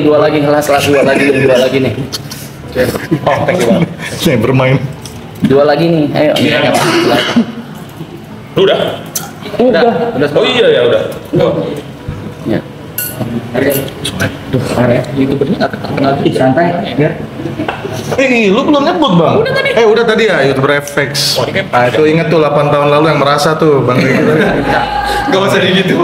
dua lagi kelas dua lagi nih. Oh, thank you banget. Saya bermain. Dua lagi nih, ayo. Iya. Lu udah? Udah. Oh iya ya udah. Ya. Duh, YouTubernya nggak terkenal. Santai, ya. Lu belum nyebut bang? Udah tadi ya, YouTuber FX. Oh, ini kan- Ah, itu inget tuh 8 tahun lalu yang merasa tuh bang. Gak usah gitu.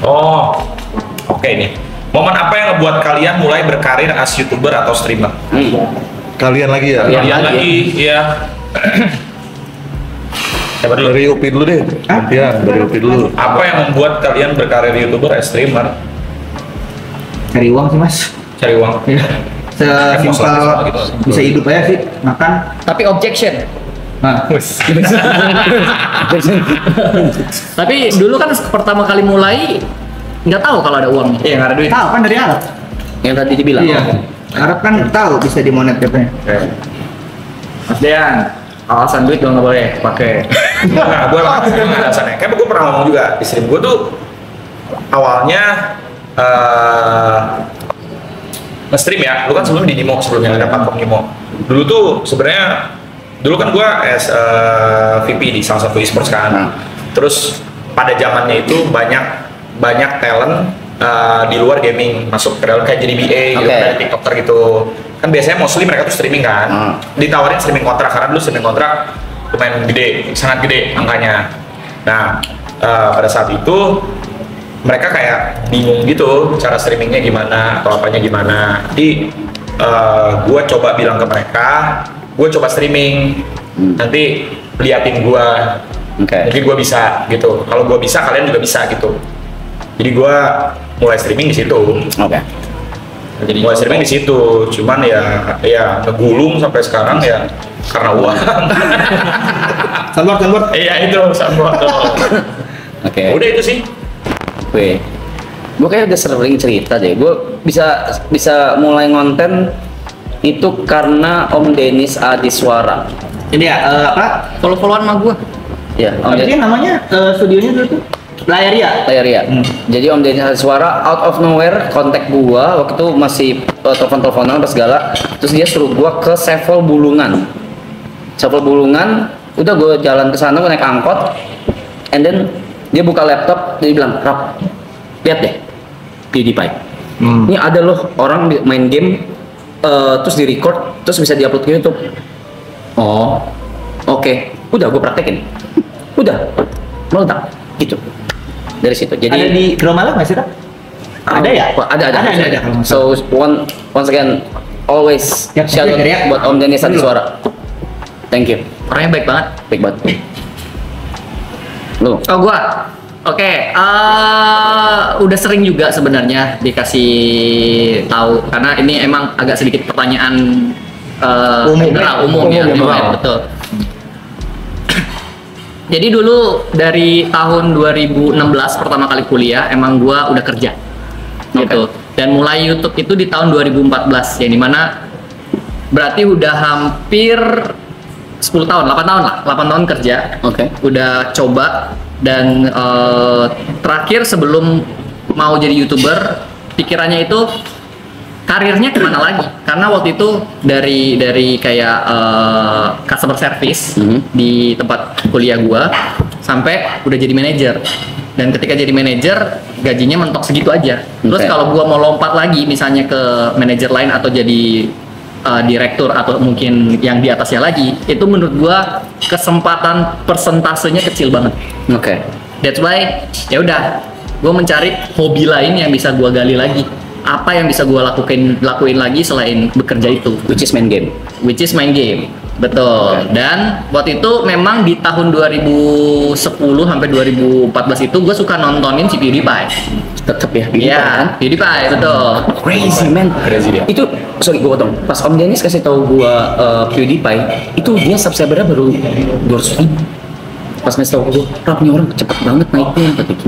Oh, oke nih. Momen apa yang ngebuat kalian mulai berkarir as YouTuber atau streamer? Kalian lagi ya? Kalian. Kalian lagi, iya. Siapa dulu? Dari Upi dulu deh. Gantian, dari Upi dulu. Apa yang membuat kalian berkarir YouTuber as streamer? Cari uang sih mas. Cari uang. Sesimpel Gitu. bisa hidup aja sih, makan. Tapi objection. Nah, Tapi dulu kan pertama kali mulai nggak tahu kalau ada uangnya. Iya, nggak ada duit. tahu kan dari Arab. Yang tadi dibilang. Iya. Arab kan tahu bisa dimonet katanya. Mas Dean, alasan duit dong nggak boleh pakai. Nah, gue nggak alasannya. Kayak gue pernah ngomong juga di stream gue tuh awalnya nge-stream ya. Lu kan sebelum di Nimo, sebelumnya ada platform Nimo. Dulu tuh sebenarnya dulu kan gue as VP di salah satu e-sports kan. Terus pada zamannya itu banyak talent di luar gaming masuk ke dalam kayak jadi BA gitu, Oke. kayak TikToker gitu. Kan biasanya mostly mereka tuh streaming kan. Ditawarin streaming kontrak karena dulu streaming kontrak lumayan gede, sangat gede angkanya. Nah, pada saat itu mereka kayak bingung gitu cara streamingnya gimana atau apanya gimana. Jadi gue coba bilang ke mereka, gue coba streaming, nanti liatin gue, Oke. mungkin gue bisa gitu. Kalau gue bisa, kalian juga bisa gitu. Jadi gue mulai streaming di situ. Oke. Jadi mulai streaming di situ. Cuman ya ngegulung sampai sekarang ya karena uang. Sambor. Iya itu sama tuh. Oke. Udah itu sih. Gue kayak udah sering cerita deh. Gue bisa mulai ngonten itu karena Om Denis Adiswara. Jadi ya apa? Follow-followan sama gua. Ya, Om Apa sih Denis. namanya studionya dulu tuh? Layaria. Ya. Jadi Om Denis Adiswara out of nowhere kontak gua waktu itu masih telepon-teleponan apa segala. Terus dia suruh gua ke Sevel Bulungan. Udah gue jalan ke sana, gue naik angkot, and then dia buka laptop, dia bilang, "Rap, lihat deh, PewDiePie. Ini ada loh orang main game, terus di record, terus bisa diupload ke YouTube." Oh, oke. Udah gue praktekin. Udah, meledak gitu. Dari situ. Jadi Ada di Gromalang nggak sih, Rap? Ada ya? Ada. kalau nggak So once again, always Ya, shout out ya. buat Om Denis Adiswara. Thank you. Orangnya baik banget. Baik banget. Lu? Oh gua. Oke, udah sering juga sebenarnya dikasih tahu karena ini emang agak sedikit pertanyaan umum ya, betul. Jadi dulu dari tahun 2016 pertama kali kuliah emang gua udah kerja gitu. Dan mulai YouTube itu di tahun 2014 yang dimana berarti udah hampir 10 tahun, 8 tahun lah, 8 tahun kerja. Oke. Udah coba dan terakhir sebelum mau jadi YouTuber pikirannya itu karirnya kemana lagi, karena waktu itu dari kayak customer service di tempat kuliah gua sampai udah jadi manajer, dan ketika jadi manajer gajinya mentok segitu aja. Terus Oke. kalau gua mau lompat lagi misalnya ke manajer lain atau jadi direktur atau mungkin yang di atasnya lagi, itu menurut gua kesempatan persentasenya kecil banget. Oke. That's why ya udah, gue mencari hobi lain yang bisa gue gali lagi. Apa yang bisa gue lakuin lagi selain bekerja itu? Which is main game. Which is main game. Betul. Dan waktu itu memang di tahun 2010 sampai 2014 itu gue suka nontonin si PewDiePie. Tetep ya. Iya, PewDiePie betul. Crazy man. Crazy dia. Itu sorry gue potong. Pas Om Denis kasih tahu gua PewDiePie, itu dia subscribernya baru 200.000. Pas ngasih tahu gue, "Rap, nih orang cepet banget naiknya," kata gitu.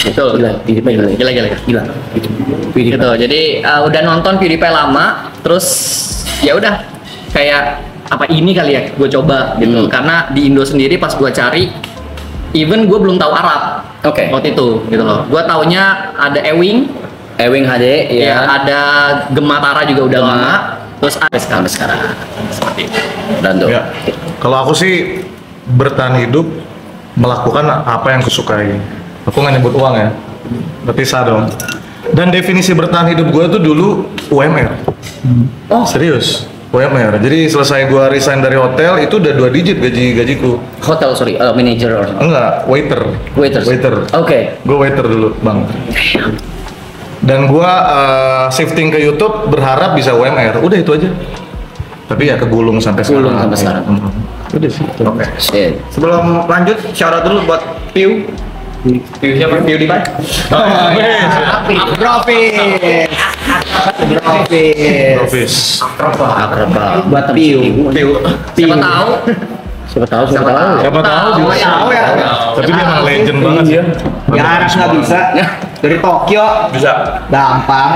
Betul. Gila, PewDiePie gila. Gila. Gitu. PewDiePie. Gitu. Jadi udah nonton PewDiePie lama, terus ya udah kayak apa ini kali ya gue coba gitu. Karena di Indo sendiri pas gue cari even gue belum tahu Arab. Oke. Waktu itu gitu loh. Gue taunya ada Ewing, Ewing HD, ya, ya. ada Gematara juga udah Gema. lama. Terus ada Sampai sekarang. seperti itu. Dan tuh. Ya. Kalau aku sih bertahan hidup melakukan apa yang kusukai. Aku nggak nyebut uang ya, tapi sah dong. Dan definisi bertahan hidup gue tuh dulu UMR. Oh, Serius, UMR. Jadi selesai gue resign dari hotel itu udah 2 digit gajiku. hotel, sorry, manager or something. Enggak, waiter. Waiters. Waiter. Oke. Gue waiter dulu, bang. Dan gue shifting ke YouTube berharap bisa UMR. Udah itu aja. Tapi ya kegulung sampai Kegulung sekarang. sampai sekarang. Udah sih. Oke. Shit. Sebelum lanjut, shout out dulu buat Piu. Piu siapa? Piu di Pai. Profis. Profis. Akraba. Buat Piu. Siapa tahu? Siapa tahu, siapa Siapa tahu. tahu. Siapa tahu bisa. Tahu ya. Tapi dia emang legend banget sih. Ya harus nggak bisa. Dari Tokyo Bisa. gampang.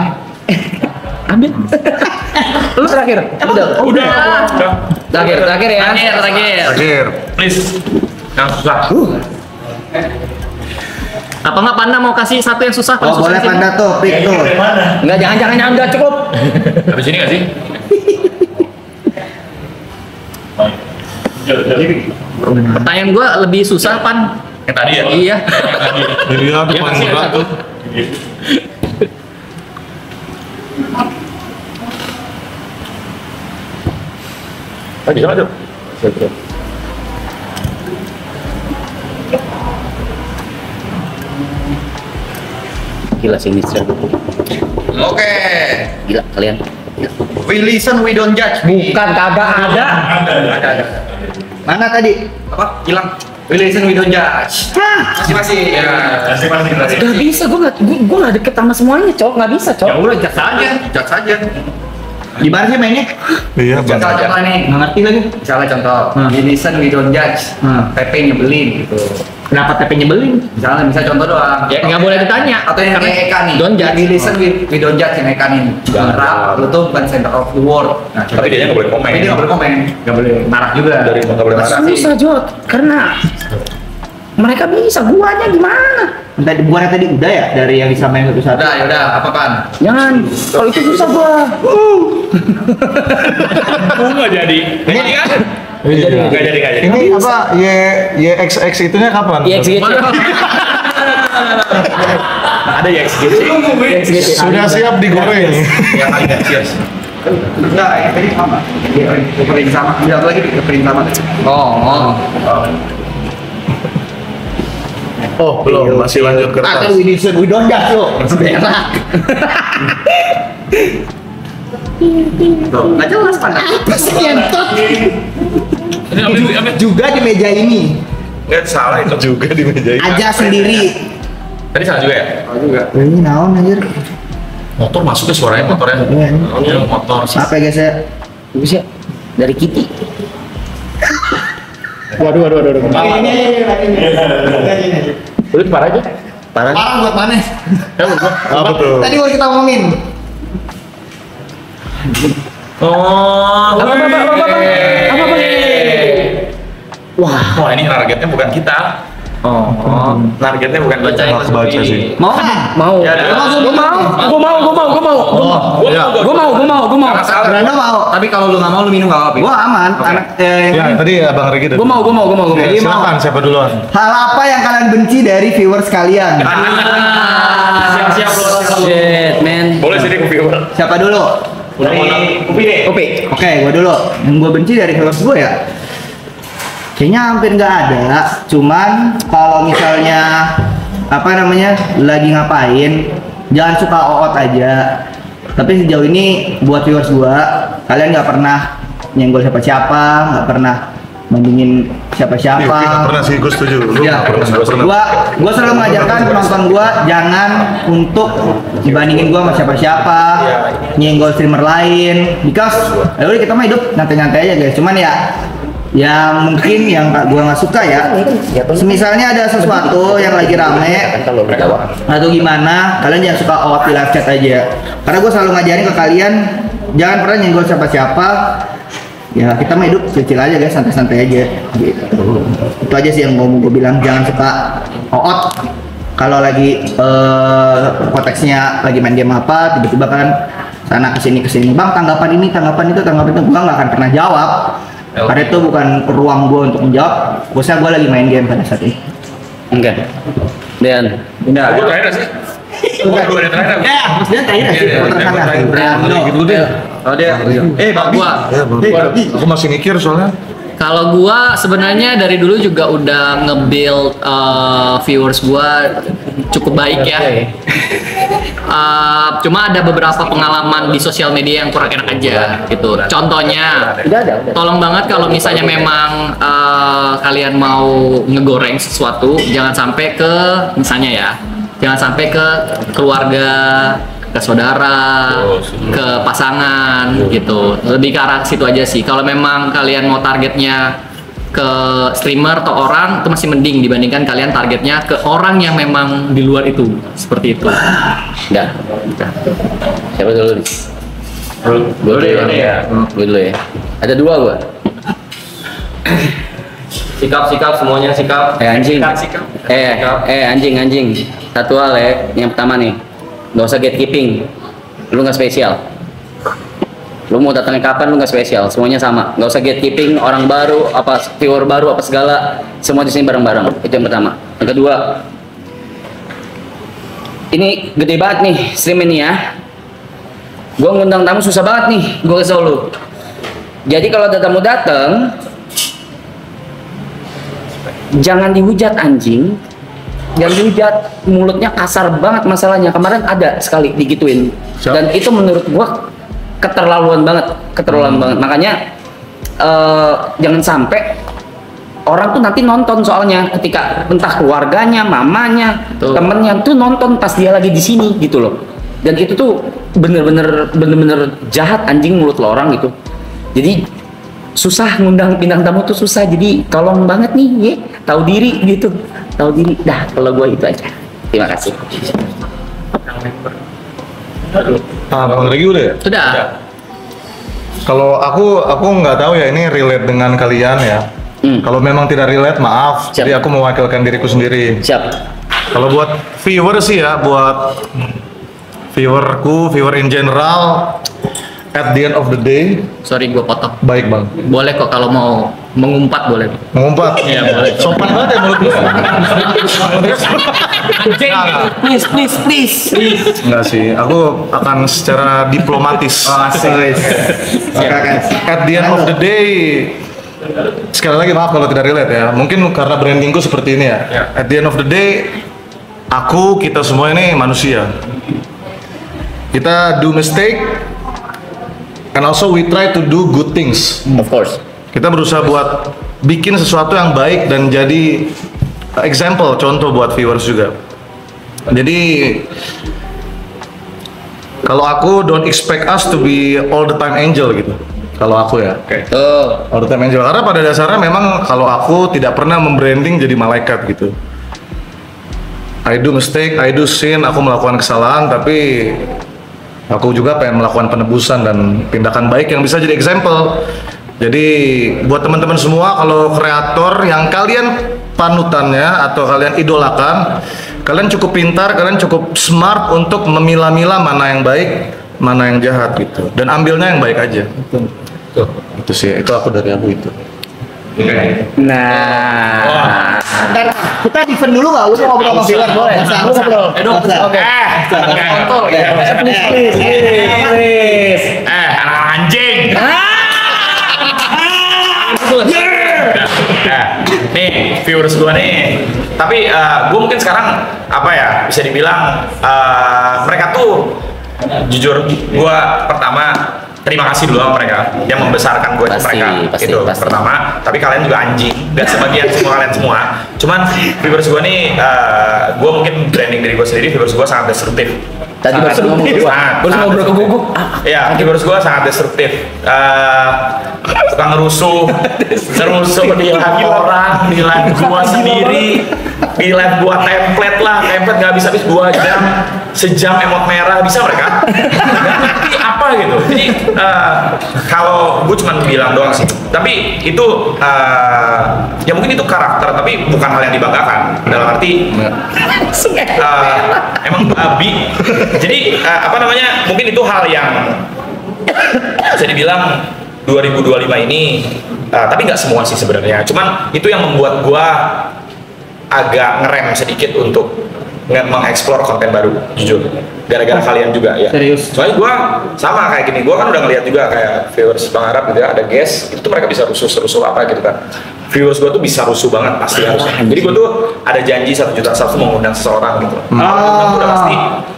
Ambil. Lu terakhir. Udah. Terakhir ya. Terakhir. Akhir. Please. Yang susah. Apa nggak Panda mau kasih satu yang susah? Oh boleh Panda tuh, pick tuh. Enggak, jangan, udah cukup. Habis ini nggak sih? Pertanyaan gue lebih susah Pan. Yang tadi ya? Iya. Jadi dia tuh paling berat tuh. Bisa nggak tuh? Gila sih ini Mister. Oke. Gila kalian. We listen, we don't judge. Bukan, kagak ada. Ada. Mana tadi? Apa? Hilang. We listen, we don't judge. Masih. Ya. Gak bisa, gue nggak deket sama semuanya, cowok. Nggak bisa, Ya cowok. udah judge aja. Judge aja. Gimana sih mainnya? Iya bang. Contoh nih. Nggak ngerti lagi. Misalnya contoh. We listen, we don't judge. Pepe nyebelin gitu. Kenapa TP nyebelin? Misal contoh doang. Ya nggak boleh ditanya. Atau yang kayak Eka nih. Don't judge. We listen, we don't judge yang Eka nih. Rap, lu tuh bukan center of the world. Nah, Tapi dia nggak boleh komen. Tapi dia nggak boleh komen. Nggak boleh marah juga. Dari nggak boleh marah. Susah, Jod. Karena mereka bisa, guanya gimana? Tadi bukannya tadi udah ya dari yang disampaikan satu-satu. Udah, ya udah, apa Pan? Jangan, kalau itu susah gua. Aku nggak jadi. Nggak jadi kan? Iya. Nggak jadi. Ini apa? YXX itunya kapan? Iya, gitu. Ada ya XGC. Sudah siap digoreng. Yang ada cheers. Enggak, yang tadi apa? Kepering sama. Ada satu lagi kepering sama. Oh belum, masih lanjut ke Atau atas. we listen, we don't judge lo. Tuh, nggak jelas Pan. Apa sih ngentot? Ini ambil. Juga di meja ini. Nggak salah itu. Juga di meja ini. Aja sendiri. Tadi salah juga ya? Ini naon anjir? Motor masuk ke suaranya motornya. Iya. Motor. Apa ya guys ya? Bisa dari Kitty. Waduh. Ini. Udah parah aja. Parah. Parah buat mana? Apa tuh? Tadi mau kita omongin. Oh. Apa? Wah, ini targetnya bukan kita. Targetnya bukan kita. Nggak kebaca sih. Mau kan? Mau. Ya, ada. Gua mau. Ya. Brando mau. Tapi kalau lu nggak mau, lu minum nggak apa-apa. Gua aman. Anak. Ya tadi Abang Regi udah. Gua mau. Oke, silakan siapa duluan? Hal apa yang kalian benci dari viewers kalian? Siap-siap lo. Shit, man. Boleh sini ke viewer. Siapa dulu? Dari Upi deh. Oke. Oke, gua dulu. Yang gua benci dari viewers gua ya, kayaknya hampir nggak ada. Cuman kalau misalnya apa namanya lagi ngapain, jangan suka oot aja. Tapi sejauh ini buat viewers gua, kalian nggak pernah nyenggol siapa-siapa, nggak pernah bandingin siapa-siapa. Nggak pernah sih, gue setuju. Lu Ya, nggak pernah. gua selalu mengajarkan penonton gua jangan untuk dibandingin gua sama siapa-siapa, nyenggol streamer lain, because ya udah kita mah hidup nyantai-nyantai aja guys. Cuman ya mungkin yang gua nggak suka ya, misalnya ada sesuatu yang lagi rame atau gimana, kalian jangan suka out di live chat aja. Karena gua selalu ngajarin ke kalian jangan pernah nyenggol siapa-siapa. ya kita mah hidup kecil aja guys, santai-santai aja gitu. Itu aja sih yang mau gue bilang, jangan suka out kalau lagi konteksnya lagi main game apa, tiba-tiba kan sana kesini bang tanggapan ini gue nggak akan pernah jawab karena itu bukan ruang gue untuk menjawab, bosnya gue lagi main game pada saat itu. Oke. Dan Gue terakhir sih. Gue ada terakhir. Maksudnya terakhir sih, Gitu deh. Oh dia. Gua. Aku masih mikir soalnya. Kalau gua sebenarnya dari dulu juga udah nge-build viewers gua cukup baik ya. Cuma ada beberapa pengalaman di sosial media yang kurang enak aja gitu. Contohnya, tolong banget kalau misalnya memang kalian mau ngegoreng sesuatu, jangan sampai ke misalnya ya, jangan sampai ke keluarga, ke saudara, ke pasangan gitu. Lebih ke arah situ aja sih. Kalau memang kalian mau targetnya ke streamer atau orang, itu masih mending dibandingkan kalian targetnya ke orang yang memang di luar itu. Seperti itu. enggak. Siapa dulu nih? Gue dulu ya. Gue dulu ya. Ada 2 gua. Sikap semuanya sikap. Anjing. Sikap. Anjing. Satu hal ya, yang pertama nih. Gak usah gatekeeping. Lu gak spesial. Lu mau datangnya kapan lu gak spesial. Semuanya sama. Gak usah gatekeeping orang baru, apa viewer baru, apa segala. Semua di sini bareng-bareng. Itu yang pertama. Yang kedua, ini gede banget nih stream ini ya. Gua ngundang tamu susah banget nih. Gua kasih tau lu. Jadi kalau ada tamu datang, jangan dihujat anjing. Jangan dihujat, mulutnya kasar banget masalahnya. Kemarin ada sekali digituin. Dan itu menurut gua keterlaluan banget. Makanya jangan sampai orang tuh nanti nonton, soalnya ketika entah keluarganya, mamanya, temennya tuh nonton pas dia lagi di sini gitu loh. Dan itu tuh bener-bener jahat anjing mulut lo orang gitu. Jadi susah ngundang bintang tamu tuh susah. Jadi tolong banget nih ya, tahu diri gitu. Tahu diri. Dah, kalau gue itu aja. Terima kasih. Bang Regi udah ya? Sudah. Kalau aku nggak tahu ya ini relate dengan kalian ya. Kalau memang tidak relate maaf. Siap. Jadi aku mewakilkan diriku sendiri. Siap. Kalau buat viewer sih ya, buat viewer in general, at the end of the day, Sorry gua potong. baik bang. Boleh kok kalau mau mengumpat boleh. Mengumpat. Iya, boleh. Sopan banget ya mulut gue. Please. Enggak sih, aku akan secara diplomatis. At the end of the day, sekali lagi maaf kalau tidak relate ya. Mungkin karena brandingku seperti ini ya. At the end of the day, kita semua ini manusia. Kita do mistake, and also we try to do good things. Of course. Kita berusaha buat bikin sesuatu yang baik dan jadi example, contoh buat viewers juga. Jadi kalau aku don't expect us to be all the time angel gitu. Kalau aku ya, all the time angel. Karena pada dasarnya memang kalau aku tidak pernah membranding jadi malaikat gitu. I do mistake, I do sin, aku melakukan kesalahan, tapi aku juga pengen melakukan penebusan dan tindakan baik yang bisa jadi example. Jadi buat teman-teman semua, kalau kreator yang kalian panutannya atau kalian idolakan, kalian cukup pintar, kalian cukup smart untuk memilah-milah mana yang baik, mana yang jahat gitu. Dan ambilnya yang baik aja. Itu sih, itu aku dari aku itu. Nah. Ntar kita event dulu nggak? Lu mau ngobrol sama viewer boleh? Lu ngobrol. Oke. Please. Anak anjing. Nih viewers gua nih. Tapi gua mungkin sekarang apa ya, bisa dibilang mereka tuh jujur gua pertama terima kasih dulu sama mereka yang membesarkan gue Pasti. itu pertama. Tapi kalian juga anjing dan sebagian semua kalian semua. Cuman viewers gue nih, gue mungkin branding diri gue sendiri. Viewers gue sangat destruktif. Tadi baru ngomong ke gua. Baru ngobrol ke guguk. Iya, viewers gue sangat destruktif. Suka ngerusuh di live orang, di live gue sendiri, di live gue template nggak bisa habis 2 jam. sejam emot merah bisa mereka nggak ngerti apa gitu. Jadi kalau gue cuma bilang doang sih, tapi itu ya mungkin itu karakter, tapi bukan hal yang dibanggakan dalam arti emang babi. Jadi apa namanya, mungkin itu hal yang bisa dibilang 2025 ini, tapi nggak semua sih sebenarnya. Cuman itu yang membuat gua agak ngerem sedikit untuk mengeksplor konten baru, jujur. Gara-gara kalian juga ya. Serius? Soalnya gua sama kayak gini, gua kan udah ngeliat juga kayak viewers Bang Arab gitu ya, ada guest, itu tuh mereka bisa rusuh apa gitu kan. Viewers gua tuh bisa rusuh banget pasti harus. Jadi gua tuh ada janji 1 juta subs mau ngundang seseorang gitu.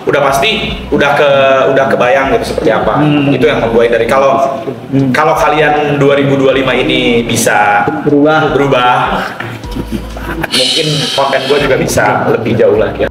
Udah pasti udah kebayang gitu seperti apa. Itu yang membuat dari kalau kalian 2025 ini bisa berubah, mungkin konten gue juga bisa lebih jauh lagi.